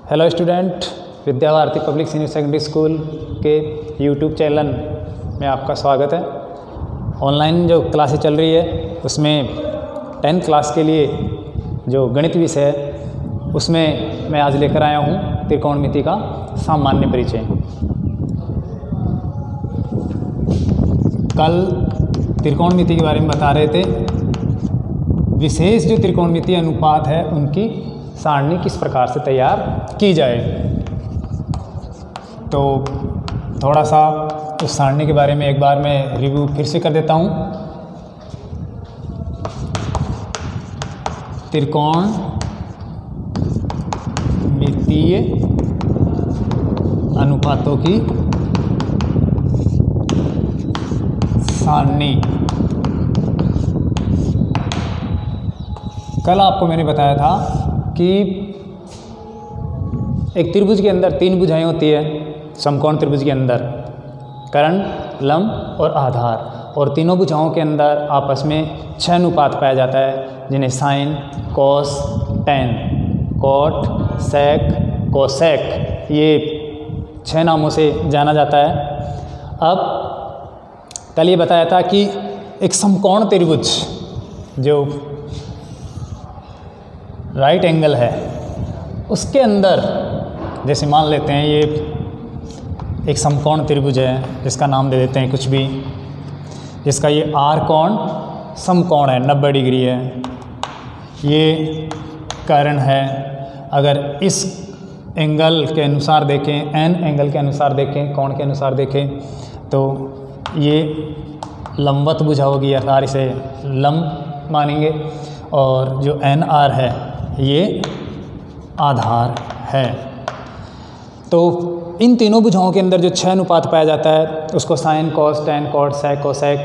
Hello student, Vidya Bharati public senior secondary school के YouTube channel में आपका स्वागत है। ऑनलाइन जो क्लासेस चल रही है उसमें 10th क्लास के लिए जो गणित विषय है उसमें मैं आज लेकर आया हूँ त्रिकोणमिति का सामान्य परिचय। कल त्रिकोणमिति के बारे में बता रहे थे। विशेष जो त्रिकोणमिति अनुपात है उनकी सारणी किस प्रकार से तैयार की जाए, तो थोड़ा सा उस सारणी के बारे में एक बार मैं रिव्यू फिर से कर देता हूँ। त्रिकोणमितीय अनुपातों की सारणी। कल आपको मैंने बताया था कि एक त्रिभुज के अंदर 3 भुजाएं होती है। समकोण त्रिभुज के अंदर कर्ण, लंब और आधार, और तीनों भुजाओं के अंदर आपस में 6 अनुपात पाया जाता है, जिन्हें sign, cos, tan, cot, sec, cosec, ये 6 नामों से जाना जाता है। अब कल ये बताया था कि एक समकोण त्रिभुज जो राइट एंगल है उसके अंदर, जैसे मान लेते हैं ये एक समकोण त्रिभुज है जिसका नाम दे देते हैं कुछ भी, जिसका ये आर कोण समकोण है, 90 डिग्री है। ये कर्ण है। अगर इस एंगल के अनुसार देखें, एन एंगल के अनुसार देखें, कोण के अनुसार देखें, तो ये लंबवत भुजा होगी, अर्थात इसे लंब मानेंगे। और जो एन आर है ये आधार है। तो इन तीनों भुजाओं के अंदर जो 6 अनुपात पाया जाता है उसको sign, cos, tan, cot, sec, cosec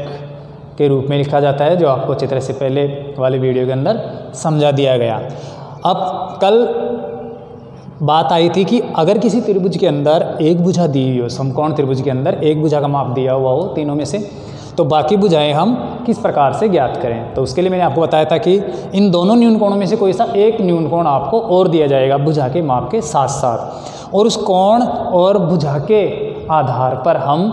के रूप में लिखा जाता है, जो आपको चित्र से पहले वाले वीडियो के अंदर समझा दिया गया। अब कल बात आई थी कि अगर किसी त्रिभुज के अंदर एक भुजा दी हुई हो, समकोण त्रिभुज के अंदर एक भुजा का माप दिया हुआ हो तीनों में से, तो बाकी भुजाएं हम किस प्रकार से ज्ञात करें। तो उसके लिए मैंने आपको बताया था कि इन दोनों न्यून कोणों में से कोई सा एक न्यून कोण आपको और दिया जाएगा भुजा के माप के साथ साथ, और उस कोण और भुजा के आधार पर हम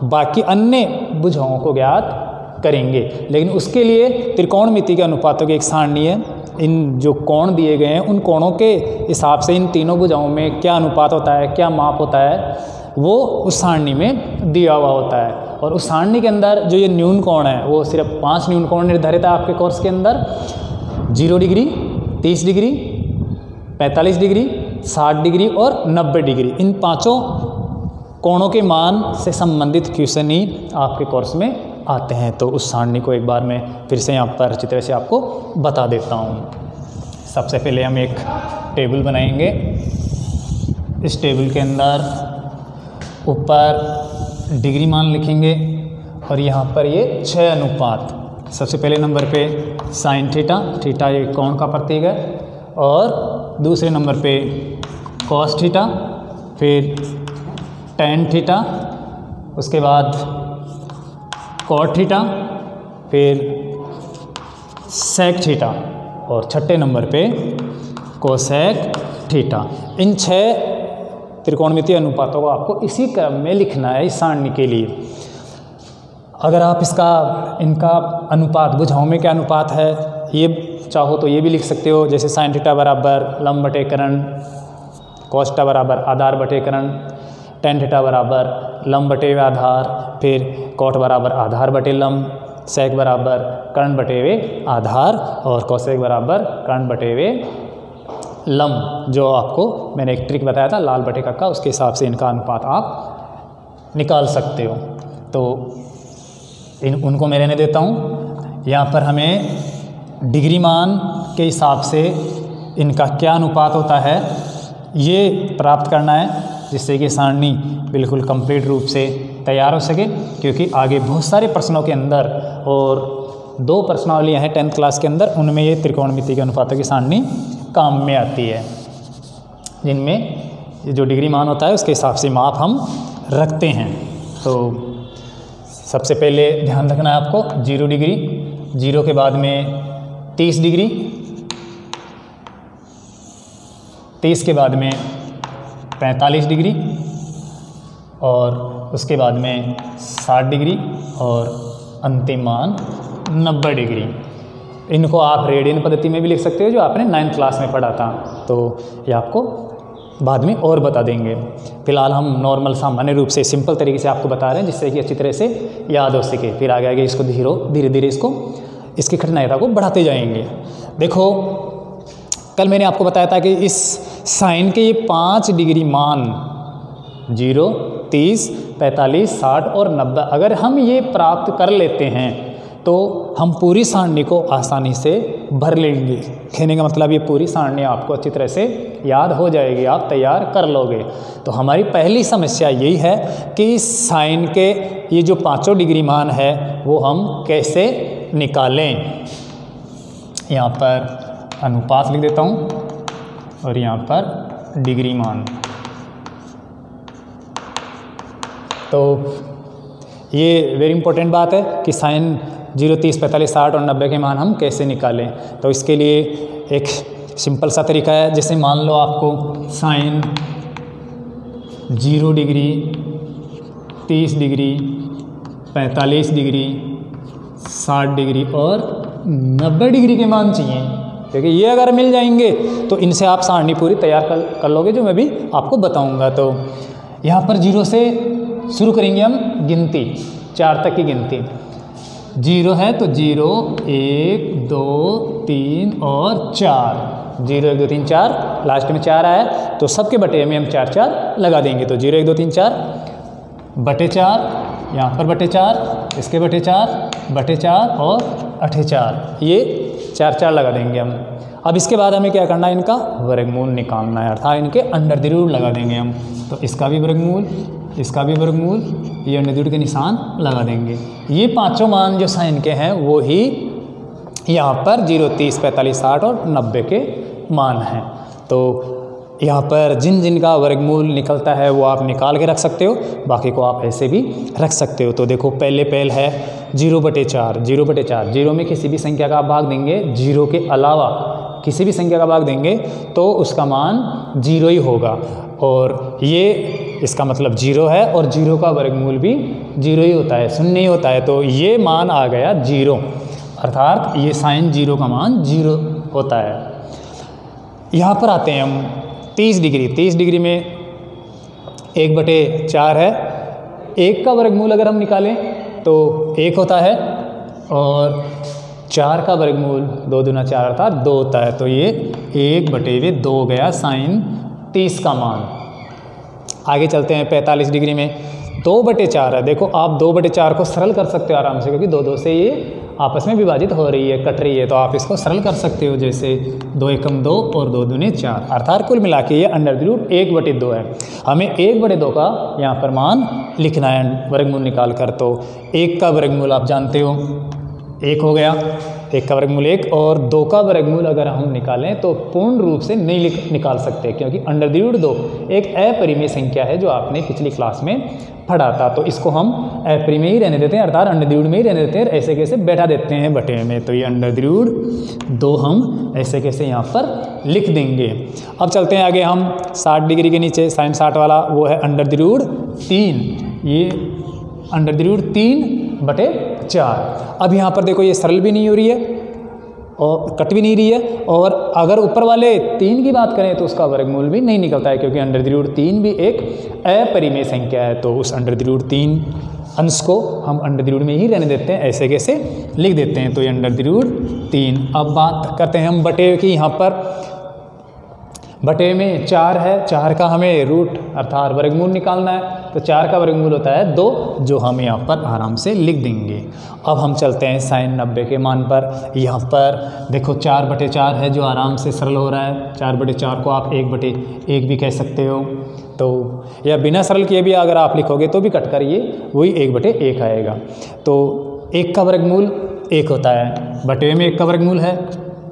बाकी अन्य भुजाओं को ज्ञात करेंगे। लेकिन उसके लिए त्रिकोणमिति के अनुपातों की एक सारणी है। इन जो कोण दिए गए हैं उन कोणों के हिसाब से इन तीनों भुजाओं में क्या अनुपात होता है, क्या माप होता है, वो उस सारणी में दिया हुआ होता है। और उस सारणी के अंदर जो ये न्यून कोण है वो सिर्फ 5 न्यून कोण निर्धारित है आपके कोर्स के अंदर। 0 डिग्री, 30 डिग्री, 45 डिग्री, 60 डिग्री और 90 डिग्री, इन 5 कोणों के मान से संबंधित क्वेश्चन ही आपके कोर्स में आते हैं। तो उस सारणी को एक बार मैं फिर से यहाँ पर चित्र से आपको बता देता हूँ। सबसे पहले हम एक टेबल बनाएंगे। इस टेबल के अंदर ऊपर डिग्री मान लिखेंगे और यहाँ पर ये 6 अनुपात। सबसे पहले नंबर पे साइन थीटा, थीटा ये कोण का प्रतीक है, और दूसरे नंबर पे कॉस थीटा, फिर टेन थीटा, उसके बाद कॉट थीटा, फिर सेक थीटा, और छठे नंबर पे कोसेक थीटा। इन 6 त्रिकोणमितीय अनुपातों को आपको इसी क्रम में लिखना है इस सारणी के लिए। अगर आप इनका अनुपात, भुजाओं में क्या अनुपात है ये चाहो तो ये भी लिख सकते हो, जैसे साइन थीटा बराबर लंब बटे कर्ण, कॉस थीटा बराबर आधार बटे कर्ण, टेन थीटा बराबर लंब बटे वे आधार, फिर कॉट बराबर आधार बटे लंब, सेक बराबर कर्ण बटे वे आधार, और कोसेक बराबर कर्ण बटे वे लंब। जो आपको मैंने एक ट्रिक बताया था लाल बटे कक्का, उसके हिसाब से इनका अनुपात आप निकाल सकते हो। तो उनको मैं रहने देता हूँ। यहाँ पर हमें डिग्री मान के हिसाब से इनका क्या अनुपात होता है ये प्राप्त करना है, जिससे कि सारणी बिल्कुल कंप्लीट रूप से तैयार हो सके। क्योंकि आगे बहुत सारे प्रश्नों के अंदर, और 2 प्रश्नावलियाँ हैं 10th क्लास के अंदर, उनमें ये त्रिकोणमिति के अनुपातों की सारणी काम में आती है, जिनमें जो डिग्री मान होता है उसके हिसाब से माप हम रखते हैं। तो सबसे पहले ध्यान रखना है आपको 0 डिग्री, 0 के बाद में 30 डिग्री, 30 के बाद में 45 डिग्री और उसके बाद में 60 डिग्री और अंतिम मान 90 डिग्री। इनको आप रेडियन पद्धति में भी लिख सकते हो जो आपने 9th क्लास में पढ़ा था, तो ये आपको बाद में और बता देंगे। फिलहाल हम नॉर्मल सामान्य रूप से सिंपल तरीके से आपको बता रहे हैं जिससे कि अच्छी तरह से याद हो सके। फिर आगे आगे इसको धीरे धीरे इसकी कठिनाइता को बढ़ाते जाएंगे। देखो कल मैंने आपको बताया था कि इस साइन के ये 5 डिग्री मान 0, 30, 45, 60 और 90 अगर हम ये प्राप्त कर लेते हैं तो हम पूरी सारणी को आसानी से भर लेंगे। कहने का मतलब ये पूरी सारणी आपको अच्छी तरह से याद हो जाएगी, आप तैयार कर लोगे। तो हमारी पहली समस्या यही है कि साइन के ये जो 5 डिग्री मान है वो हम कैसे निकालें। यहाँ पर अनुपात लिख देता हूँ और यहाँ पर डिग्री मान। तो ये वेरी इंपॉर्टेंट बात है कि साइन 0, 30, 45, 60 और 90 के मान हम कैसे निकालें। तो इसके लिए एक सिंपल सा तरीका है। जैसे मान लो आपको sine 0 degree, 30 degree, 45 degree, 60 degree और 90 डिग्री के मान चाहिए। देखिए ये अगर मिल जाएंगे तो इनसे आप सारणी पूरी तैयार कर लोगे जो मैं भी आपको बताऊंगा। तो यहाँ पर 0 से शुरू करेंगे हम गिनती, 4 तक की गिनती। 0 है तो 0, 1, 2, 3 और 4। 0, 1, 2, 3, 4 लास्ट में 4 आया तो सबके बटे में हम 4 4 लगा देंगे। तो 0, 1, 2, 3, 4 बटे 4, यहाँ पर बटे 4, इसके बटे 4, बटे 4 और अठे 4, ये 4 4 लगा देंगे हम। अब इसके बाद हमें क्या करना है, इनका वर्गमूल निकालना है, अर्थात इनके अंडर द रूट लगा देंगे हम। तो इसका भी वर्गमूल, इसका भी वर्गमूल, ये अंडर द रूट के निशान लगा देंगे। ये 5 मान जो साइन के हैं वो ही यहाँ पर 0, 30, 45, 60 और 90 के मान हैं। तो यहाँ पर जिन जिन का वर्गमूल निकलता है वो आप निकाल के रख सकते हो, बाकी को आप ऐसे भी रख सकते हो। तो देखो पहले है 0/4, 0/4। 0 में किसी भी संख्या का आप भाग देंगे, 0 के अलावा किसी भी संख्या का भाग देंगे तो उसका मान 0 ही होगा। और ये इसका मतलब 0 है और 0 का वर्गमूल भी 0 ही होता है, 0 ही होता है। तो ये मान आ गया 0, अर्थात ये साइन 0 का मान 0 होता है। यहाँ पर आते हैं हम 30 डिग्री। 30 डिग्री में 1/4 है। 1 का वर्गमूल अगर हम निकालें तो 1 होता है और 4 का वर्गमूल 2 दूना 4 अर्थात 2 होता है। तो ये 1/2 हो गया साइन 30 का मान। आगे चलते हैं 45 डिग्री में 2/4 है। देखो आप 2/4 को सरल कर सकते हो आराम से, क्योंकि 2 2 से ये आपस में विभाजित हो रही है, कट रही है। तो आप इसको सरल कर सकते हो, जैसे 2 एकम 2 और 2 दूने 4, अर्थात कुल मिला के ये अंडर द रूट 1/2 है। हमें 1/2 का यहाँ पर मान लिखना है वर्गमूल निकाल कर। तो 1 का वर्गमूल आप जानते हो 1 हो गया, 1 का वर्गमूल 1, और 2 का वर्गमूल अगर हम निकालें तो पूर्ण रूप से नहीं निकाल सकते, क्योंकि अंडर द रूट 2 एक अपरिमेय संख्या है जो आपने पिछली क्लास में पढ़ा था। तो इसको हम अपरिमेय ही रहने देते हैं, अर्थात अंडर द रूट में ही रहने देते हैं, ऐसे कैसे बैठा देते हैं बटे में। तो ये अंडर द रूट 2 हम ऐसे कैसे यहाँ पर लिख देंगे। अब चलते हैं आगे हम 60 डिग्री के नीचे साइन 60 वाला, वो है अंडर द रूट 3। ये अंडर द रूट 3/4। अब यहाँ पर देखो ये सरल भी नहीं हो रही है और कट भी नहीं रही है, और अगर ऊपर वाले 3 की बात करें तो उसका वर्गमूल भी नहीं निकलता है, क्योंकि अंडर द रूट 3 भी एक अपरिमेय संख्या है। तो उस अंडर द रूट 3 अंश को हम अंडर द रूट में ही रहने देते हैं, ऐसे कैसे लिख देते हैं। तो ये अंडर द रूट 3। अब बात करते हैं हम बटे की। यहाँ पर बटे में 4 है, 4 का हमें रूट अर्थात वर्गमूल निकालना है। तो 4 का वर्गमूल होता है 2, जो हम यहाँ पर आराम से लिख देंगे। अब हम चलते हैं साइन 90 के मान पर। यहाँ पर देखो 4/4 है जो आराम से सरल हो रहा है। 4/4 को आप 1/1 भी कह सकते हो। तो या बिना सरल किए भी अगर आप लिखोगे तो भी कट कर ये वही 1/1 आएगा। तो 1 का वर्गमूल 1 होता है, बटे में 1 का वर्गमूल है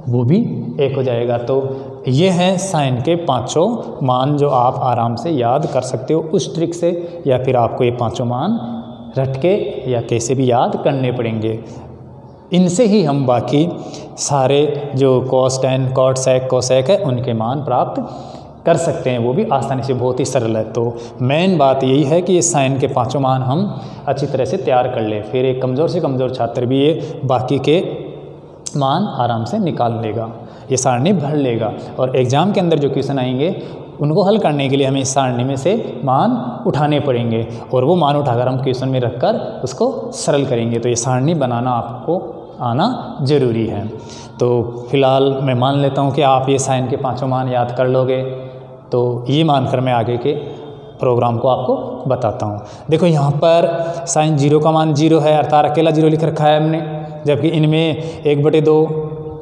वो भी 1 हो जाएगा। तो ये हैं साइन के 5 मान जो आप आराम से याद कर सकते हो उस ट्रिक से, या फिर आपको ये 5 मान रट के या कैसे भी याद करने पड़ेंगे। इनसे ही हम बाकी सारे जो cos, tan, cot, sec, cosec है उनके मान प्राप्त कर सकते हैं, वो भी आसानी से, बहुत ही सरल है। तो मेन बात यही है कि ये साइन के पांचों मान हम अच्छी तरह से तैयार कर लें, फिर एक कमज़ोर से कमज़ोर छात्र भी ये बाकी के मान आराम से निकाल लेगा, ये सारणी भर लेगा। और एग्ज़ाम के अंदर जो क्वेश्चन आएंगे उनको हल करने के लिए हमें इस सारणी में से मान उठाने पड़ेंगे और वो मान उठाकर हम क्वेश्चन में रखकर उसको सरल करेंगे। तो ये सारणी बनाना आपको आना ज़रूरी है। तो फिलहाल मैं मान लेता हूँ कि आप ये साइन के पांचों मान याद कर लोगे, तो ये मानकर मैं आगे के प्रोग्राम को आपको बताता हूँ। देखो यहाँ पर साइन 0 का मान 0 है, अर्थात अकेला 0 लिख रखा है हमने, जबकि इनमें 1/2,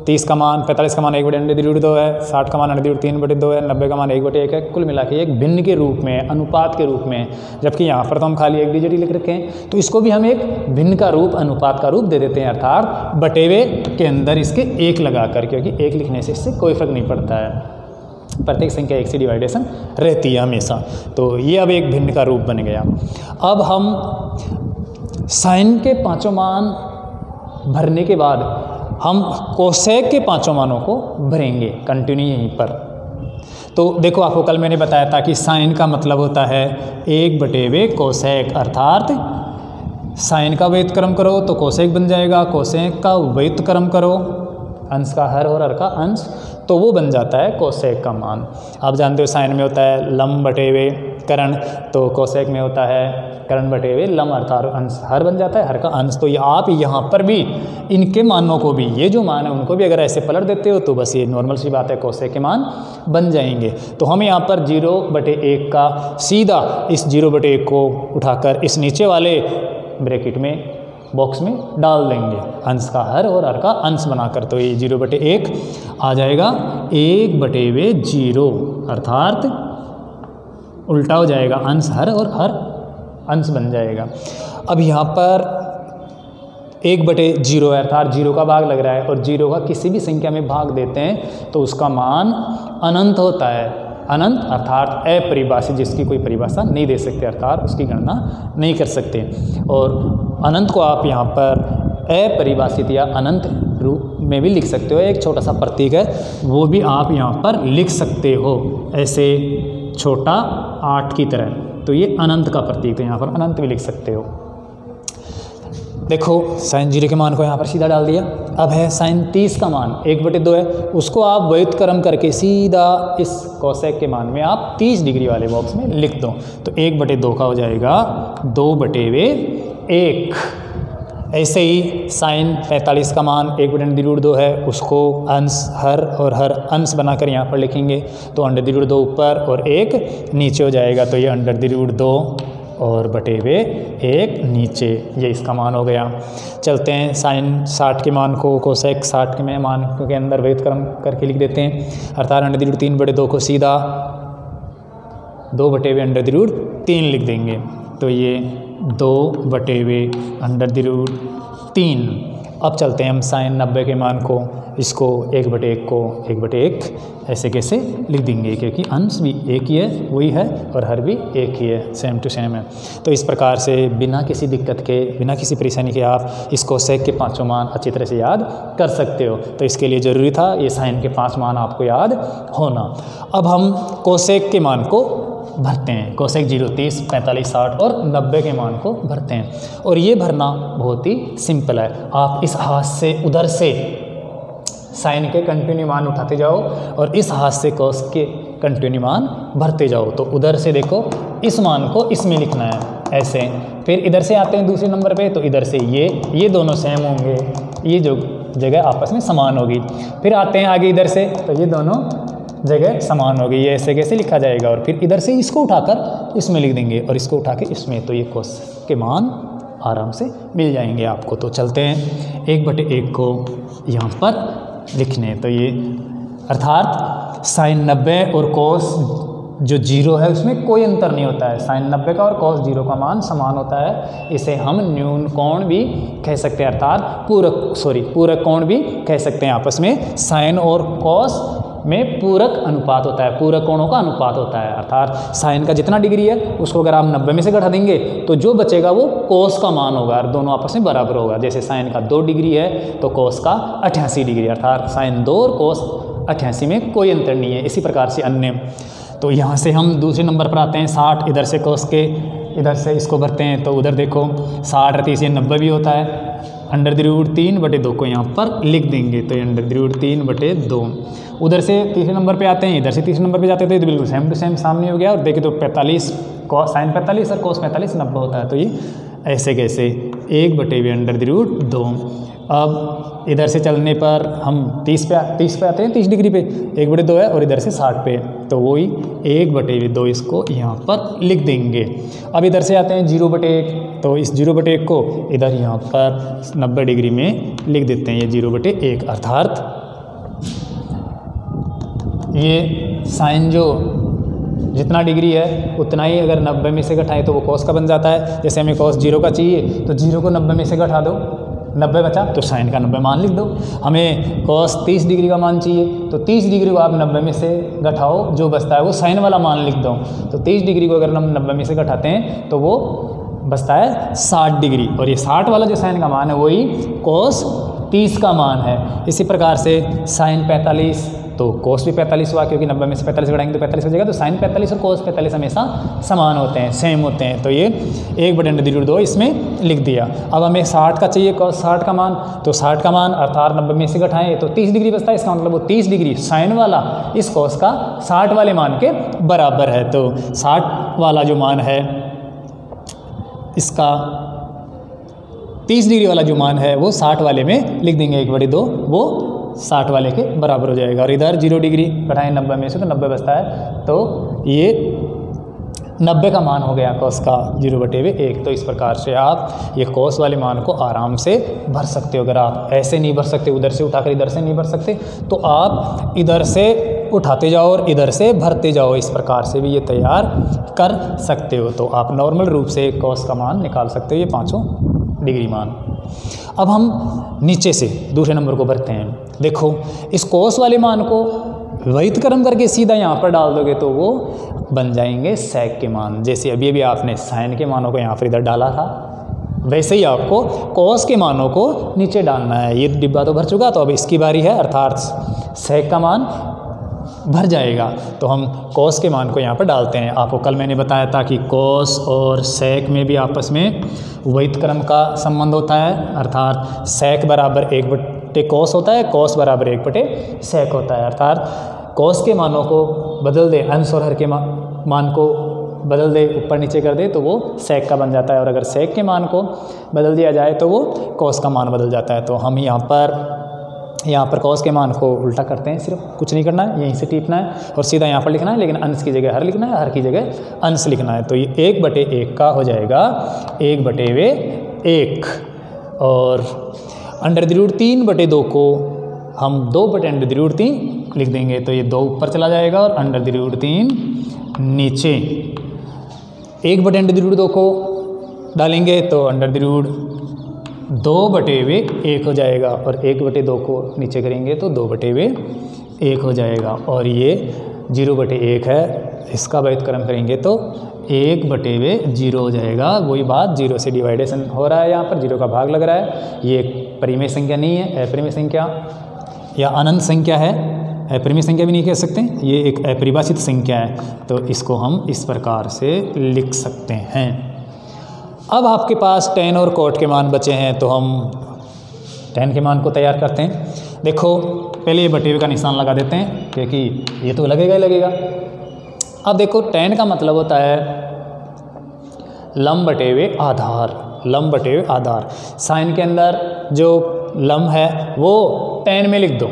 30 का मान, 45 का मान 1/2 है, 60 का मान 3/2 है, 90 का मान 1/1 है, कुल मिला के एक भिन्न के रूप में, अनुपात के रूप में। जबकि यहाँ पर तो हम खाली 1 डिजिट ही लिख रखे हैं, तो इसको भी हम एक भिन्न का रूप, अनुपात का रूप दे देते हैं, अर्थात बटेवे के अंदर इसके 1 लगाकर, क्योंकि 1 लिखने से इससे कोई फर्क नहीं पड़ता है, प्रत्येक संख्या 1 से डिवाइडेशन रहती है हमेशा। तो ये अब एक भिन्न का रूप बन गया। अब हम साइन के पांचों मान भरने के बाद हम कोसेक के पांचों मानों को भरेंगे कंटिन्यू यहीं पर। तो देखो आपको कल मैंने बताया था कि साइन का मतलब होता है 1/2 कोसेक, अर्थात साइन का व्युत्क्रम करो तो कोसेक बन जाएगा, कोसेक का व्युत्क्रम करो, अंश का हर और हर का अंश, तो वो बन जाता है कोसेक का मान। आप जानते हो साइन में होता है लम बटेवे करण, तो कोसेक में होता है करण बटेवे लम, अर्थात अंश हर बन जाता है, हर का अंश। तो ये आप यहाँ पर भी इनके मानों को भी, ये जो मान है उनको भी अगर ऐसे पलट देते हो तो बस ये नॉर्मल सी बात है, कोसेक के मान बन जाएंगे। तो हम यहाँ पर 0/1 का सीधा इस 0/1 को उठाकर इस नीचे वाले ब्रैकेट में, बॉक्स में डाल देंगे, अंश का हर और हर का अंश बनाकर। तो ये 0/1 आ जाएगा 1/0, अर्थात उल्टा हो जाएगा, अंश हर और हर अंश बन जाएगा। अब यहाँ पर 1/0 है, अर्थात 0 का भाग लग रहा है, और 0 का किसी भी संख्या में भाग देते हैं तो उसका मान अनंत होता है। अनंत अर्थात अपरिभाषित, जिसकी कोई परिभाषा नहीं दे सकते, अर्थात उसकी गणना नहीं कर सकते। और अनंत को आप यहाँ पर अपरिभाषित या अनंत रूप में भी लिख सकते हो, एक छोटा सा प्रतीक है वो भी आप यहाँ पर लिख सकते हो, ऐसे छोटा 8 की तरह। तो ये अनंत का प्रतीक, तो यहाँ पर अनंत भी लिख सकते हो। देखो साइन 0 के मान को यहाँ पर सीधा डाल दिया। अब है साइन 30 का मान 1/2 है, उसको आप व्युत्क्रम करके सीधा इस कोसेक के मान में आप 30 डिग्री वाले बॉक्स में लिख दो। तो 1/2 का हो जाएगा 2/1। ऐसे ही साइन 45 का मान 1/2 है, उसको अंश हर और हर अंश बनाकर यहाँ पर लिखेंगे। तो √2 ऊपर और 1 नीचे हो जाएगा, तो ये √2 और बटेवे 1 नीचे, ये इसका मान हो गया। चलते हैं साइन 60 के मान को कोसेक 60 के मान के अंदर व्युत्क्रम करके लिख देते हैं, अर्थात √3/2 को सीधा 2/√3 लिख देंगे। तो ये 2/√3। अब चलते हैं हम साइन 90 के मान को, इसको 1/1 को 1/1 ऐसे कैसे लिख देंगे, क्योंकि अंश भी एक ही है, वही है, और हर भी एक ही है, सेम टू सेम है। तो इस प्रकार से बिना किसी दिक्कत के, बिना किसी परेशानी के आप इस कोसेक के पांचों मान अच्छी तरह से याद कर सकते हो। तो इसके लिए ज़रूरी था ये साइन के 5 मान आपको याद होना। अब हम कोसेक के मान को भरते हैं, कोसेक 0, 30, 45, 60 और 90 के मान को भरते हैं। और ये भरना बहुत ही सिंपल है, आप इस हाथ से उधर से साइन के कंटिन्यू मान उठाते जाओ और इस हाथ से कोस के कंटिन्यू मान भरते जाओ। तो उधर से देखो इस मान को इसमें लिखना है ऐसे, फिर इधर से आते हैं दूसरे नंबर पे, तो इधर से ये दोनों सेम होंगे, ये जो जगह आपस में समान होगी। फिर आते हैं आगे इधर से, तो ये दोनों जगह समान होगी, ये ऐसे कैसे लिखा जाएगा। और फिर इधर से इसको उठाकर इसमें लिख देंगे और इसको उठा के इसमें, तो ये कोस के मान आराम से मिल जाएंगे आपको। तो चलते हैं 1/1 को यहाँ पर लिखने। तो ये अर्थात साइन 90 और कोस जो 0 है उसमें कोई अंतर नहीं होता है, साइन 90 का और कोस 0 का मान समान होता है। इसे हम न्यून कोण भी कह सकते हैं, अर्थात पूरक कोण भी कह सकते हैं आपस में। साइन और कोस में पूरक अनुपात होता है, पूरक कोणों का अनुपात होता है, अर्थात साइन का जितना डिग्री है उसको अगर आप 90 में से घटा देंगे तो जो बचेगा वो कोस का मान होगा और दोनों आपस में बराबर होगा। जैसे साइन का 2 डिग्री है तो कोस का 88 डिग्री, अर्थात साइन 2 और कोस 88 में कोई अंतर नहीं है। इसी प्रकार से अन्य तो यहाँ से हम दूसरे नंबर पर आते हैं 60, इधर से cos के इधर से इसको भरते हैं तो उधर देखो 60 30 90 भी होता है। √3/2 को यहाँ पर लिख देंगे तो √3/2। उधर से तीसरे नंबर पे आते हैं, इधर से तीसरे नंबर पे जाते थे तो बिल्कुल सेम टू सेम सामने हो गया। और देखें तो 45 sin 45 और cos 45 90 होता है। तो ये ऐसे कैसे 1/√2। अब इधर से चलने पर हम 30 पे आते हैं, 30 डिग्री पे 1/2 है और इधर से 60 पे, तो वही 1/2 इसको यहाँ पर लिख देंगे। अब इधर से आते हैं 0/1, तो इस 0/1 को इधर यहाँ पर 90 डिग्री में लिख देते हैं, ये 0/1 अर्थात ये साइन जो जितना डिग्री है उतना ही अगर 90 में से घटाएं तो वो cos का बन जाता है। जैसे हमें cos 0 का चाहिए तो 0 को 90 में से घटा दो, 90 बचा तो साइन का 90 मान लिख दो। हमें cos 30 डिग्री का मान चाहिए तो 30 डिग्री को आप 90 में से घटाओ, जो बचता है वो साइन वाला मान लिख दो। तो 30 डिग्री को अगर हम 90 में से घटाते हैं तो वो बचता है 60 डिग्री, और ये 60 वाला जो साइन का मान है वही cos 30 का मान है। इसी प्रकार से साइन 45 तो cos भी 45 हुआ, क्योंकि 90 में से 45 घटाएंगे तो 45 हो जाएगा। तो साइन 45 और cos 45 हमेशा समान होते हैं, सेम होते हैं। तो ये 1/√2 इसमें लिख दिया। अब हमें 60 का चाहिए, cos 60 का मान, तो 60 का मान अर्थात 90 में से घटाएं तो 30 डिग्री बचता है। इसका मतलब वो 30 डिग्री साइन वाला इस cos का 60 वाले मान के बराबर है। तो 60 वाला जो मान है इसका 30 डिग्री वाला जो मान है वो 60 वाले में लिख देंगे 1/2, वो 60 वाले के बराबर हो जाएगा। और इधर 0 डिग्री घटाएं 90 में से तो 90 बचता है, तो ये 90 का मान हो गया cos का 0/1। तो इस प्रकार से आप ये cos वाले मान को आराम से भर सकते हो। अगर आप ऐसे नहीं भर सकते, उधर से उठाकर इधर से नहीं भर सकते, तो आप इधर से उठाते जाओ और इधर से भरते जाओ, इस प्रकार से भी ये तैयार कर सकते हो। तो आप नॉर्मल रूप से cos का मान निकाल सकते हो, ये 5 डिग्री मान। अब हम नीचे से दूसरे नंबर को भरते हैं। देखो इस cos वाले मान को व्युत्क्रम करके सीधा यहाँ पर डाल दोगे तो वो बन जाएंगे sec के मान। जैसे अभी अभी आपने sin के मानों को यहाँ पर इधर डाला था, वैसे ही आपको cos के मानों को नीचे डालना है। ये डिब्बा तो भर चुका, तो अब इसकी बारी है, अर्थात sec का मान भर जाएगा। तो हम cos के मान को यहाँ पर डालते हैं। आपको कल मैंने बताया था कि cos और sec में भी आपस में व्युत्क्रम का संबंध होता है, अर्थात sec बराबर 1/cos होता है, cos बराबर 1/sec होता है। अर्थात cos के मानों को बदल दे, अंश और हर के मान को बदल दे, ऊपर नीचे कर दे तो वो sec का बन जाता है, और अगर sec के मान को बदल दिया जाए तो वो cos का मान बदल जाता है। तो हम यहाँ पर cos के मान को उल्टा करते हैं, सिर्फ कुछ नहीं करना है, यहीं से टिपना है और सीधा यहाँ पर लिखना है, लेकिन अंश की जगह हर लिखना है, हर की जगह अंश लिखना है। तो ये 1/1 का हो जाएगा 1/1, और √3/2 को हम 2/√3 लिख देंगे, तो ये 2 ऊपर चला जाएगा और √3 नीचे। 1/√2 को डालेंगे तो √2/1 हो जाएगा, और 1/2 को नीचे करेंगे तो 2/1 हो जाएगा। और ये 0/1 है, इसका व्युत्क्रम करेंगे तो 1/0 हो जाएगा। वही बात, 0 से डिवाइडेशन हो रहा है, यहाँ पर 0 का भाग लग रहा है। ये परिमेय संख्या नहीं है, अपरिमेय संख्या या अनंत संख्या है, अपरिमेय संख्या भी नहीं कह सकते, ये एक अपरिभाषित संख्या है। तो इसको हम इस प्रकार से लिख सकते हैं। अब आपके पास tan और cot के मान बचे हैं, तो हम tan के मान को तैयार करते हैं। देखो पहले ये बटे का निशान लगा देते हैं, क्योंकि ये तो लगेगा ही लगेगा। अब देखो tan का मतलब होता है लंब बटे आधार, लंब बटे आधार। साइन के अंदर जो लंब है वो tan में लिख दो,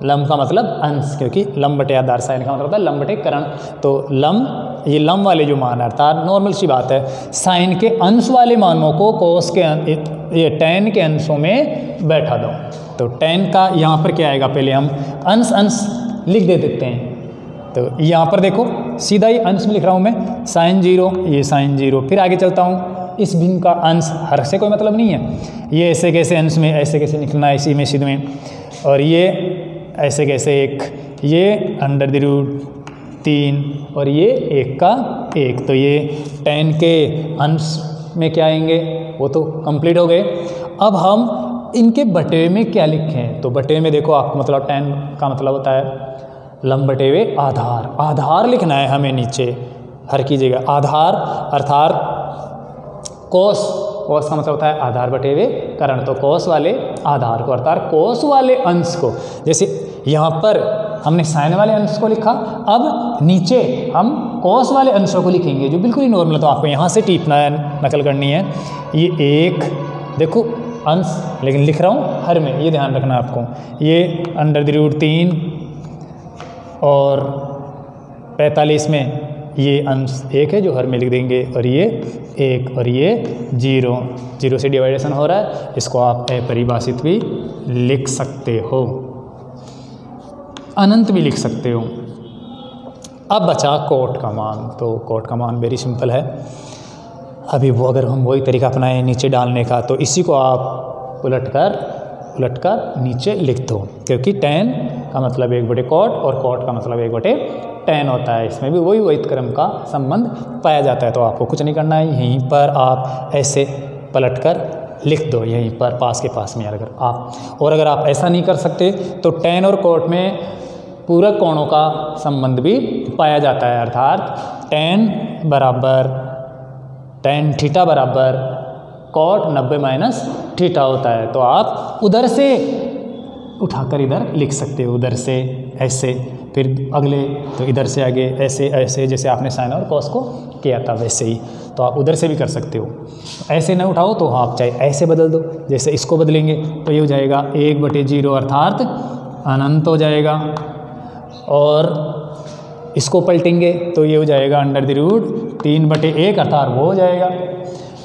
लंब का मतलब अंश, क्योंकि लंब बटे आधार, साइन का मतलब होता है लंब बटे करण। तो लंब, ये लंब वाले जो मान है, अर्थात नॉर्मल सी बात है, साइन के अंश वाले मानों को cos के ये tan के अंशों में बैठा दो। तो tan का यहाँ पर क्या आएगा, पहले हम अंश अंश लिख देते हैं। तो यहाँ पर देखो सीधा ही अंश में लिख रहा हूँ मैं, sin 0, ये sin 0। फिर आगे चलता हूँ, इस भिन्न का अंश हर से कोई मतलब नहीं है, ये ऐसे कैसे अंश में ऐसे कैसे निकलना है, इसी में सिद्ध में, और ये ऐसे कैसे एक, ये √3 और ये 1 का 1। तो ये tan के अंश में क्या आएंगे, वो तो कंप्लीट हो गए। अब हम इनके बटे में क्या लिखें, तो बटे में देखो आपको मतलब tan का मतलब होता है लंब बटे हुए आधार, आधार लिखना है हमें नीचे हर की जगह आधार, अर्थात कोस, कोस का मतलब होता है आधार बटे हुए करण, तो कोस वाले आधार को अर्थात कोस वाले अंश को, जैसे यहाँ पर हमने साइन वाले अंश को लिखा, अब नीचे हम कोस वाले अंशों को लिखेंगे जो बिल्कुल ही नॉर्मल है। तो आपको यहाँ से टीपना है, नकल करनी है। ये एक देखो अंश, लेकिन लिख रहा हूँ हर में, ये ध्यान रखना आपको। ये √3 और 45 में ये अंश 1 है जो हर में लिख देंगे, और ये 1 और ये 0, 0 से डिवाइडेशन हो रहा है, इसको आप अपरिभाषित भी लिख सकते हो, अनंत भी लिख सकते हो। अब बचा कोट का मान, तो कोट का मान वेरी सिंपल है। अभी वो अगर हम वही तरीका अपनाएं नीचे डालने का, तो इसी को आप उलटकर नीचे लिख दो, क्योंकि tan का मतलब 1/कोट और कोट का मतलब 1/tan होता है। इसमें भी वही व्युत्क्रम का संबंध पाया जाता है। तो आपको कुछ नहीं करना है, यहीं पर आप ऐसे पलटकर लिख दो, यहीं पर पास के पास में अगर आप, और अगर आप ऐसा नहीं कर सकते तो tan और कोट में पूरक कोणों का संबंध भी पाया जाता है, अर्थात tan थीटा बराबर कोट 90 - थीटा होता है। तो आप उधर से उठाकर इधर लिख सकते हो, उधर से ऐसे, फिर अगले तो इधर से आगे ऐसे ऐसे, जैसे आपने साइन और कॉस को किया था वैसे ही। तो आप उधर से भी कर सकते हो। ऐसे ना उठाओ तो आप चाहे ऐसे बदल दो, जैसे इसको बदलेंगे तो ये हो जाएगा 1/0 अर्थात अनंत हो जाएगा, और इसको पलटेंगे तो ये हो जाएगा √3/1 अर्थात वो हो जाएगा।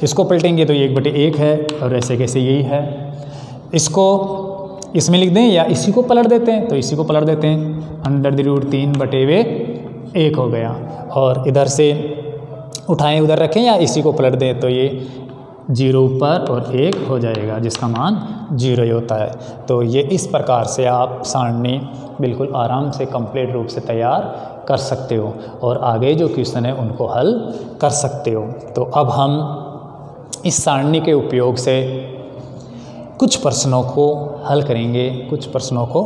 इसको पलटेंगे तो ये 1/1 है, और ऐसे कैसे यही है। इसको इसमें लिख दें या इसी को पलट देते हैं, तो इसी को पलट देते हैं, √3/1 हो गया, और इधर से उठाएं उधर रखें या इसी को पलट दें तो ये 0 ऊपर और 1 हो जाएगा, जिसका मान 0 ही होता है। तो ये इस प्रकार से आप सारणी बिल्कुल आराम से कंप्लीट रूप से तैयार कर सकते हो, और आगे जो क्वेश्चन है उनको हल कर सकते हो। तो अब हम इस सारणी के उपयोग से कुछ प्रश्नों को हल करेंगे, कुछ प्रश्नों को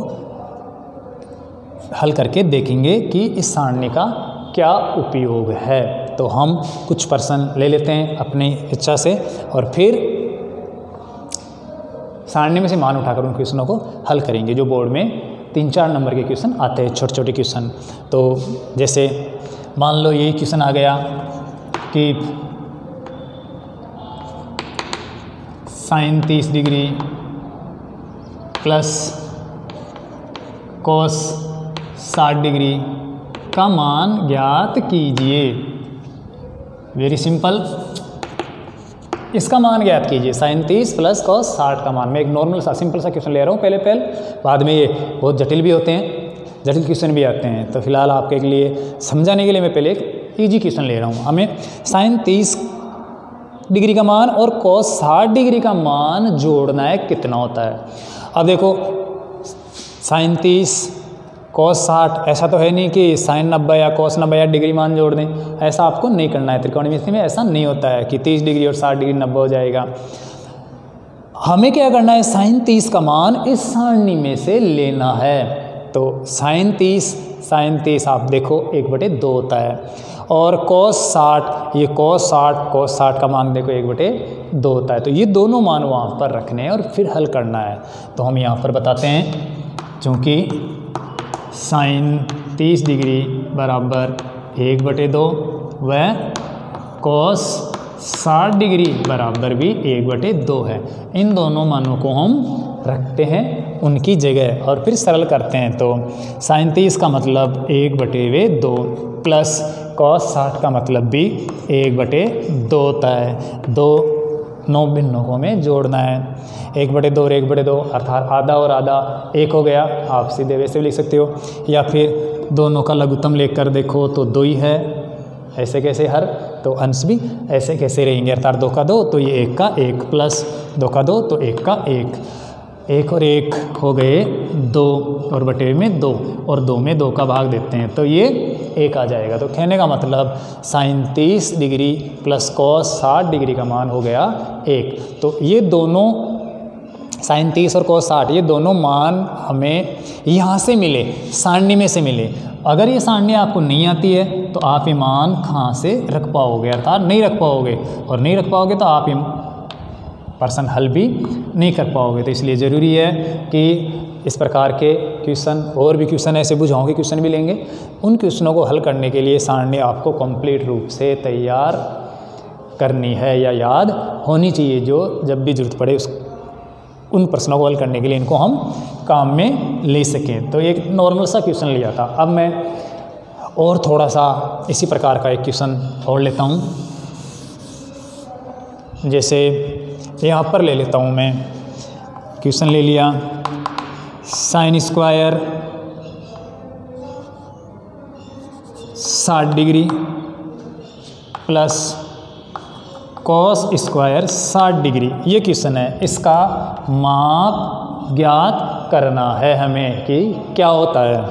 हल करके देखेंगे कि इस सारणी का क्या उपयोग है। तो हम कुछ प्रश्न ले लेते हैं अपनी इच्छा से, और फिर सारणी में से मान उठाकर उन क्वेश्चनों को हल करेंगे, जो बोर्ड में 3-4 नंबर के क्वेश्चन आते हैं, छोटे छोटे क्वेश्चन। तो जैसे मान लो यही क्वेश्चन आ गया कि sin 30 degree plus cos 60 degree का मान ज्ञात कीजिए। वेरी सिंपल, इसका मान ज्ञात कीजिए। sin 30 प्लस cos 60 का मान। मैं एक नॉर्मल सा सिंपल सा क्वेश्चन ले रहा हूँ पहले, बाद में ये बहुत जटिल भी होते हैं, जटिल क्वेश्चन भी आते हैं। तो फिलहाल आपके लिए समझाने के लिए मैं पहले एक ईजी क्वेश्चन ले रहा हूँ। हमें sin 30 डिग्री का मान और cos 60 डिग्री का मान जोड़ना है, कितना होता है। अब देखो sin 30 cos 60, ऐसा तो है नहीं कि sin 90 या cos 90 या डिग्री मान जोड़ दें, ऐसा आपको नहीं करना है। त्रिकोणमिति में ऐसा नहीं होता है कि 30 डिग्री और 60 डिग्री 90 हो जाएगा। हमें क्या करना है, sin 30 का मान इस सारणी में से लेना है। तो sin 30 आप देखो 1/2 होता है, और cos 60, ये cos 60 का मान देखो 1/2 होता है। तो ये दोनों मान वहाँ पर रखने हैं और फिर हल करना है। तो हम यहाँ पर बताते हैं, चूँकि sin 30 डिग्री बराबर 1/2 व cos 60 डिग्री बराबर भी 1/2 है। इन दोनों मानों को हम रखते हैं उनकी जगह और फिर सरल करते हैं। तो sin 30 का मतलब 1/2 प्लस cos 60 का मतलब भी 1/2 होता है। 9 भिन्नों में जोड़ना है, 1/2 और 1/2 अर्थात आधा और आधा 1 हो गया। आप सीधे वैसे भी लिख सकते हो, या फिर दोनों का लघुत्तम लेकर देखो तो 2 ही है। ऐसे कैसे हर, तो अंश भी ऐसे कैसे रहेंगे, अर्थात 2 का 2 तो ये 1 का 1 प्लस 2 का 2 तो 1 का 1, 1 और 1 हो गए 2 और बटे में 2 और 2 में 2 का भाग देते हैं तो ये 1 आ जाएगा। तो कहने का मतलब sin 30 degree plus cos 60 degree का मान हो गया 1। तो ये दोनों साइन 30 और cos 60 ये दोनों मान हमें यहाँ से मिले, सारणी में से मिले। अगर ये सारणी आपको नहीं आती है तो आप ये मान कहाँ से रख पाओगे, अर्थात नहीं रख पाओगे, और नहीं रख पाओगे तो आप ये प्रश्न हल भी नहीं कर पाओगे। तो इसलिए ज़रूरी है कि इस प्रकार के क्वेश्चन और भी क्वेश्चन ऐसे बुझाओ के क्वेश्चन भी लेंगे, उन क्वेश्चनों को हल करने के लिए सारणी आपको कंप्लीट रूप से तैयार करनी है या याद होनी चाहिए, जो जब भी जरूरत पड़े उन प्रश्नों को हल करने के लिए इनको हम काम में ले सकें। तो एक नॉर्मल सा क्वेश्चन लिया था। अब मैं और थोड़ा सा इसी प्रकार का एक क्वेश्चन और लेता हूँ। जैसे यहाँ पर ले लेता हूँ मैं, क्वेश्चन ले लिया sine square 60 degree plus cos square 60 degree, ये क्वेश्चन है। इसका माप ज्ञात करना है हमें कि क्या होता है।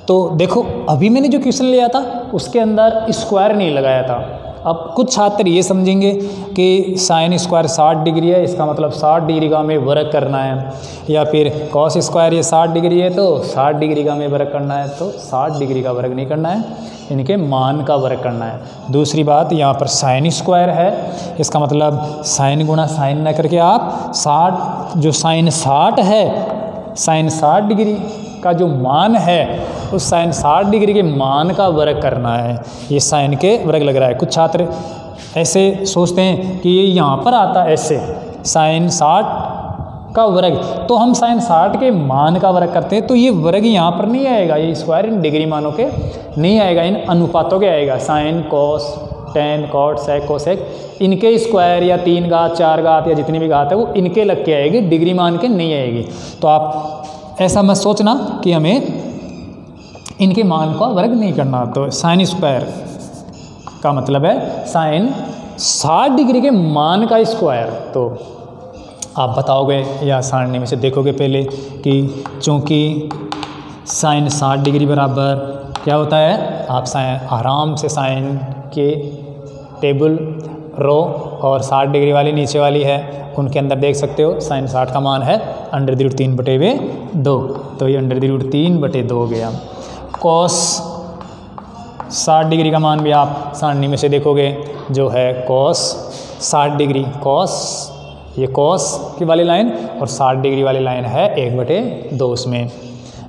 तो देखो अभी मैंने जो क्वेश्चन लिया था उसके अंदर स्क्वायर नहीं लगाया था। अब कुछ छात्र ये समझेंगे कि साइन स्क्वायर 60 डिग्री है, इसका मतलब 60 डिग्री का हमें वर्ग करना है, या फिर कॉस स्क्वायर ये 60 डिग्री है तो 60 डिग्री का हमें वर्ग करना है। तो 60 डिग्री का वर्ग नहीं करना है, इनके मान का वर्ग करना है। दूसरी बात, यहाँ पर साइन स्क्वायर है, इसका मतलब साइन गुणा साइन न करके आप 60 जो साइन 60 है, साइन 60 डिग्री का जो मान है उस साइन 60 डिग्री के मान का वर्ग करना है। ये साइन के वर्ग लग रहा है। कुछ छात्र ऐसे सोचते हैं कि ये यहाँ पर आता है ऐसे साइन 60 का वर्ग, तो हम साइन 60 के मान का वर्ग करते हैं, तो ये वर्ग यहाँ पर नहीं आएगा, ये स्क्वायर इन डिग्री मानों के नहीं आएगा, इन अनुपातों के आएगा। Sine cos tan cot sec cosec इनके स्क्वायर या 3 घात 4 घात या जितनी भी घात है वो इनके लग के आएगी, डिग्री मान के नहीं आएगी। तो आप ऐसा मत सोचना कि हमें इनके मान का वर्ग नहीं करना। तो साइन स्क्वायर का मतलब है साइन 60 डिग्री के मान का स्क्वायर। तो आप बताओगे या सारणी में से देखोगे पहले कि चूँकि साइन 60 डिग्री बराबर क्या होता है, आप साइन आराम से साइन के टेबल रो और 60 डिग्री वाली नीचे वाली है उनके अंदर देख सकते हो। साइन 60 का मान है √3/2, तो ये √3/2 हो गया। कॉस 60 डिग्री का मान भी आप सारणी में से देखोगे जो है कॉस 60 डिग्री, कॉस ये कॉस की वाली लाइन और 60 डिग्री वाली लाइन है 1/2 उसमें,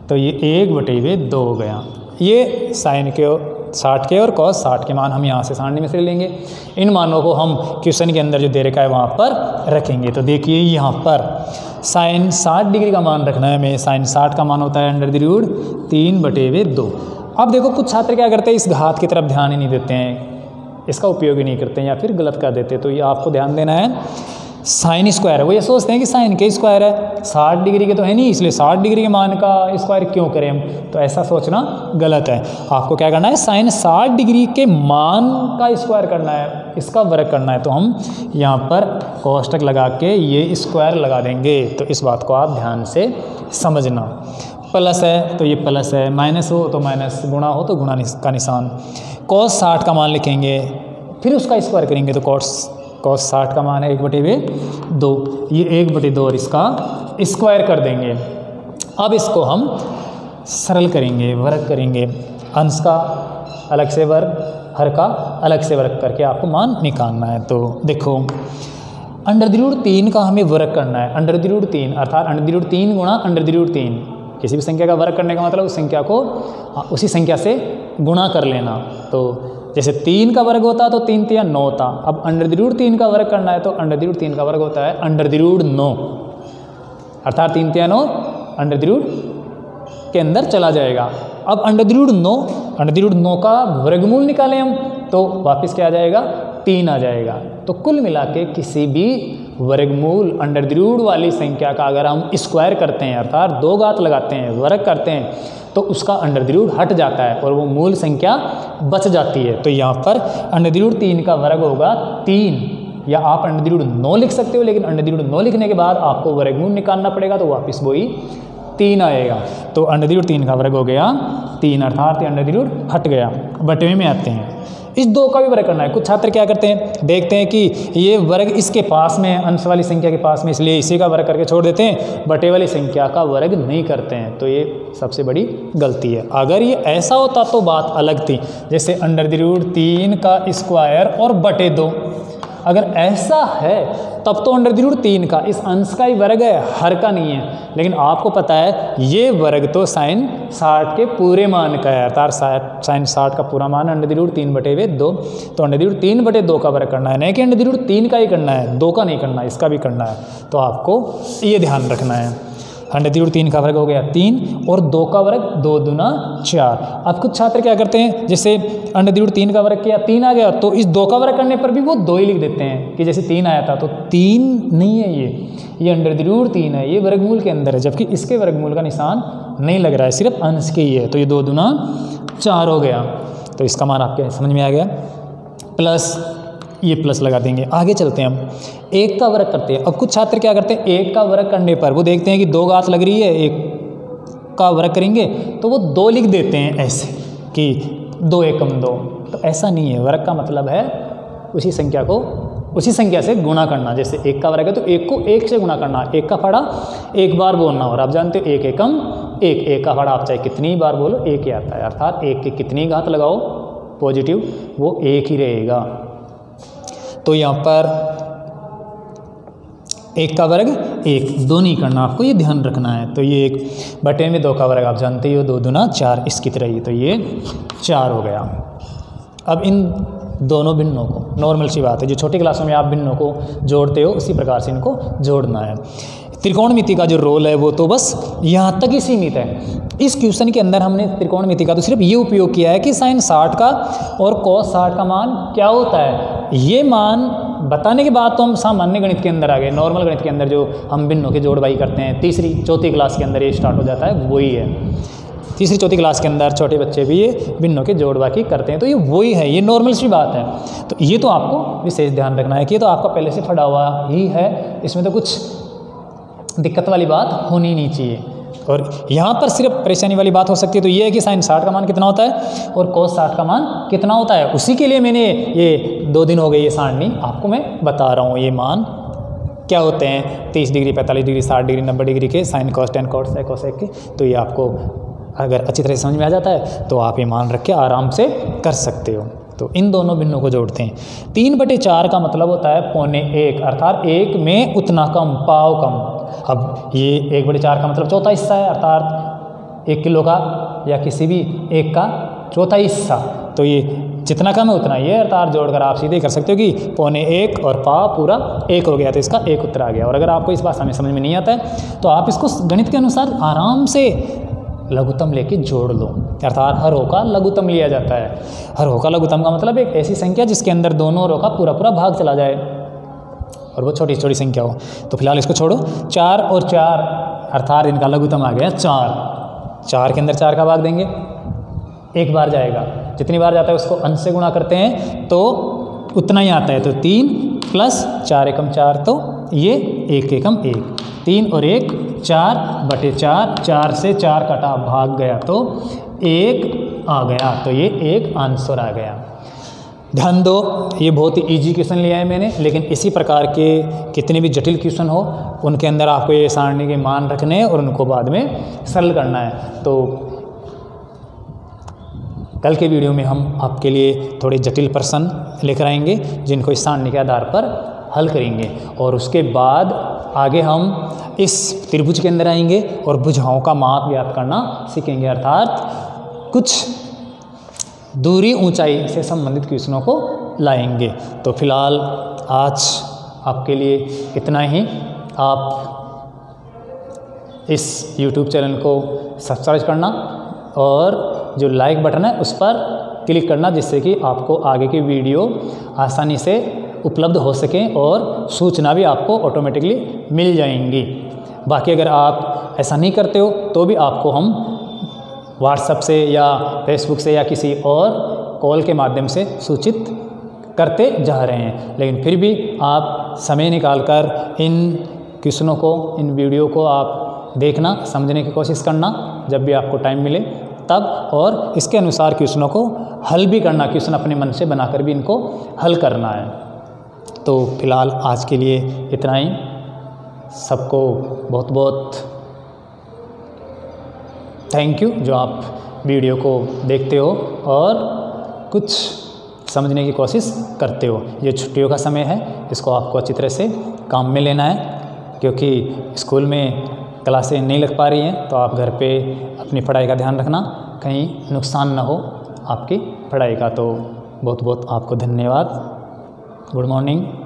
तो ये 1/2 हो गया। ये साइन के 60 के और कॉस 60 के मान हम यहाँ से सारणी में से लेंगे। इन मानों को हम क्वेश्चन के अंदर जो दे रखा है वहाँ पर रखेंगे। तो देखिए यहाँ पर साइन 60 डिग्री का मान रखना है हमें। साइन 60 का मान होता है √3/2। अब देखो कुछ छात्र क्या करते हैं, इस घात की तरफ ध्यान ही नहीं देते हैं, इसका उपयोग ही नहीं करते हैं या फिर गलत कर देते हैं। तो ये आपको ध्यान देना है, साइन स्क्वायर है, वो ये सोचते हैं कि साइन के स्क्वायर है, 60 डिग्री के तो है नहीं, इसलिए 60 डिग्री के मान का स्क्वायर क्यों करें हम। तो ऐसा सोचना गलत है। आपको क्या करना है, साइन 60 डिग्री के मान का स्क्वायर करना है, इसका वर्ग करना है। तो हम यहाँ पर कोष्टक लगा के ये स्क्वायर लगा देंगे। तो इस बात को आप ध्यान से समझना। प्लस है तो ये प्लस है, माइनस हो तो माइनस, गुणा हो तो गुणा का निशान। कॉस 60 का मान लिखेंगे, फिर उसका स्क्वायर करेंगे तो कॉस 60 का मान है 1/2, ये 1/2 और इसका स्क्वायर कर देंगे। अब इसको हम सरल करेंगे, वर्ग करेंगे, अंश का अलग से वर्ग, हर का अलग से वर्ग करके आपको मान निकालना है। तो देखो √3 का हमें वर्ग करना है। √3 अर्थात √3 गुणा √3, किसी भी संख्या का वर्ग करने का मतलब उस संख्या को उसी संख्या से गुणा कर लेना। तो जैसे 3 का वर्ग होता तो 3 × 9 होता। अब √3 का वर्ग करना है तो √3 का वर्ग होता है √9, अर्थात 3 × 9 √, के अंदर चला जाएगा। अब √9 का वर्गमूल निकालें हम तो वापस क्या आ जाएगा, 3 आ जाएगा। तो कुल मिला के किसी भी वर्गमूल √, वाली संख्या का अगर हम स्क्वायर करते हैं अर्थात 2 घात लगाते हैं, वर्ग करते हैं, तो उसका √, हट जाता है और वो मूल संख्या बच जाती है। तो यहाँ पर √3 का वर्ग होगा 3, या आप √9 लिख सकते हो, लेकिन √9 लिखने के बाद आपको वर्गमूल निकालना पड़ेगा तो वापस वही 3 आएगा। तो √3 का वर्ग हो गया 3, अर्थात √, हट गया। बटे में आते हैं, इस 2 का भी वर्ग करना है। कुछ छात्र क्या करते हैं, देखते हैं कि ये वर्ग इसके पास में है, अंश वाली संख्या के पास में, इसलिए इसी का वर्ग करके छोड़ देते हैं, बटे वाली संख्या का वर्ग नहीं करते हैं। तो ये सबसे बड़ी गलती है। अगर ये ऐसा होता तो बात अलग थी, जैसे √3 का स्क्वायर और बटे 2। अगर ऐसा है तब तो √3 का इस अंश का ही वर्ग है, हर का नहीं है। लेकिन आपको पता है ये वर्ग तो sin 60 के पूरे मान का है, अर्थात sin 60 का पूरा मान √3/2। तो √3/2 का वर्ग करना है, नहीं कि √3 का ही करना है, 2 का नहीं करना है, इसका भी करना है। तो आपको ये ध्यान रखना है। √3 का वर्ग हो गया 3 और 2 का वर्ग 2 दूना 4। अब कुछ छात्र क्या करते हैं, जैसे √3 का वर्ग किया 3 आ गया, तो इस 2 का वर्ग करने पर भी वो 2 ही लिख देते हैं कि जैसे 3 आया था, तो 3 नहीं है, ये √3 है, ये वर्गमूल के अंदर है, जबकि इसके वर्गमूल का निशान नहीं लग रहा है, सिर्फ अंश के ही है। तो ये 2 दूना 4 हो गया। तो इसका मान आपके समझ में आ गया। प्लस ये प्लस लगा देंगे। आगे चलते हैं हम 1 का वर्ग करते हैं। अब कुछ छात्र क्या करते हैं, 1 का वर्ग करने पर वो देखते हैं कि 2 घात लग रही है, 1 का वर्ग करेंगे तो वो 2 लिख देते हैं ऐसे कि 2 एकम 2। तो ऐसा नहीं है, वर्ग का मतलब है उसी संख्या से गुणा करना। जैसे 1 का वर्ग है तो 1 को 1 से गुणा करना, 1 का फड़ा 1 बार बोलना। और आप जानते हो 1 एकम 1, 1 का फड़ा आप चाहे कितनी बार बोलो 1 ही आता है, अर्थात 1 के कितनी घात लगाओ पॉजिटिव वो 1 ही रहेगा। तो यहाँ पर 1 का वर्ग 1, 2 नहीं करना, आपको ये ध्यान रखना है। तो ये 1 बटे में 2 का वर्ग आप जानते हो, 2 दूना 4, इसकी तरह ही। तो ये 4 हो गया। अब इन दोनों भिन्नों को, नॉर्मल सी बात है, जो छोटी क्लासों में आप भिन्नों को जोड़ते हो उसी प्रकार से इनको जोड़ना है। त्रिकोणमिति का जो रोल है वो तो बस यहाँ तक ही सीमित है। इस क्वेश्चन के अंदर हमने त्रिकोणमिति का तो सिर्फ ये उपयोग किया है कि sin 60 का और cos 60 का मान क्या होता है, ये मान बताने के बाद तो हम सामान्य गणित के अंदर आ गए। नॉर्मल गणित के अंदर जो हम भिन्नों के जोड़बाई करते हैं, तीसरी चौथी क्लास के अंदर ये स्टार्ट हो जाता है, वही है। तीसरी चौथी क्लास के अंदर छोटे बच्चे भी ये भिन्नों के जोड़बाकी करते हैं, तो ये वही है, ये नॉर्मल सी बात है। तो ये तो आपको विशेष ध्यान रखना है कि ये तो आपका पहले से पढ़ा हुआ ही है, इसमें तो कुछ दिक्कत वाली बात होनी नहीं चाहिए। और यहाँ पर सिर्फ परेशानी वाली बात हो सकती है तो ये है कि sin 60 का मान कितना होता है और cos 60 का मान कितना होता है। उसी के लिए मैंने ये 2 दिन हो गए ये सारणी आपको मैं बता रहा हूँ, ये मान क्या होते हैं 30 डिग्री 45 डिग्री 60 डिग्री 90 डिग्री के sin cos tan cos sec cos sec के। तो ये आपको अगर अच्छी तरह समझ में आ जाता है तो आप ये मान रख के आराम से कर सकते हो। तो इन दोनों भिन्नों को जोड़ते हैं। 3/4 का मतलब होता है 1/4, अर्थात 1 में उतना कम, पाव कम। अब ये 1/4 का मतलब चौथा हिस्सा है, अर्थात 1 किलो का या किसी भी 1 का चौथा हिस्सा। तो ये जितना कम है उतना ये, अर्थात जोड़कर आप सीधे कर सकते हो कि 1/4 और पाव पूरा 1 हो गया, तो इसका 1 उत्तर आ गया। और अगर आपको इस बात समझ में नहीं आता है तो आप इसको गणित के अनुसार आराम से लघुत्तम लेके जोड़ लो, अर्थात हर रो का लघुत्तम लिया जाता है। हर रो का लघुत्तम का मतलब एक ऐसी संख्या जिसके अंदर दोनों रो का पूरा भाग चला जाए और वो छोटी छोटी संख्या हो। तो फिलहाल इसको छोड़ो। 4 और 4 अर्थात इनका लघुत्तम आ गया 4। 4 के अंदर 4 का भाग देंगे, 1 बार जाएगा, जितनी बार जाता है उसको अंश से गुणा करते हैं तो उतना ही आता है। तो 3 + 4 एकम 4, तो ये 1 एकम 1, 3 और 1 4/4, 4 से 4 कटा भाग गया तो 1 आ गया। तो ये 1 आंसर आ गया। ध्यान दो, ये बहुत ही इजी क्वेश्चन लिया है मैंने, लेकिन इसी प्रकार के कितने भी जटिल क्वेश्चन हो उनके अंदर आपको ये सारणी के मान रखने हैं और उनको बाद में सरल करना है। तो कल के वीडियो में हम आपके लिए थोड़े जटिल प्रश्न लेकर आएंगे जिनको इस सारणी के आधार पर हल करेंगे, और उसके बाद आगे हम इस त्रिभुज के अंदर आएंगे और भुजाओं का माप ज्ञात करना सीखेंगे, अर्थात कुछ दूरी ऊंचाई से संबंधित क्वेश्चनों को लाएंगे। तो फिलहाल आज आपके लिए इतना ही। आप इस YouTube चैनल को सब्सक्राइब करना और जो लाइक बटन है उस पर क्लिक करना, जिससे कि आपको आगे की वीडियो आसानी से उपलब्ध हो सकें और सूचना भी आपको ऑटोमेटिकली मिल जाएंगी। बाकी अगर आप ऐसा नहीं करते हो तो भी आपको हम व्हाट्सएप से या फेसबुक से या किसी और कॉल के माध्यम से सूचित करते जा रहे हैं, लेकिन फिर भी आप समय निकालकर इन क्वेश्चनों को, इन वीडियो को आप देखना, समझने की कोशिश करना जब भी आपको टाइम मिले। तब, और इसके अनुसार क्वेश्चनों को हल भी करना, क्वेश्चन अपने मन से बनाकर भी इनको हल करना है। तो फिलहाल आज के लिए इतना ही। सबको बहुत बहुत थैंक यू जो आप वीडियो को देखते हो और कुछ समझने की कोशिश करते हो। ये छुट्टियों का समय है, इसको आपको अच्छी तरह से काम में लेना है, क्योंकि स्कूल में क्लासें नहीं लग पा रही हैं, तो आप घर पे अपनी पढ़ाई का ध्यान रखना, कहीं नुकसान ना हो आपकी पढ़ाई का। तो बहुत बहुत आपको धन्यवाद। Good morning.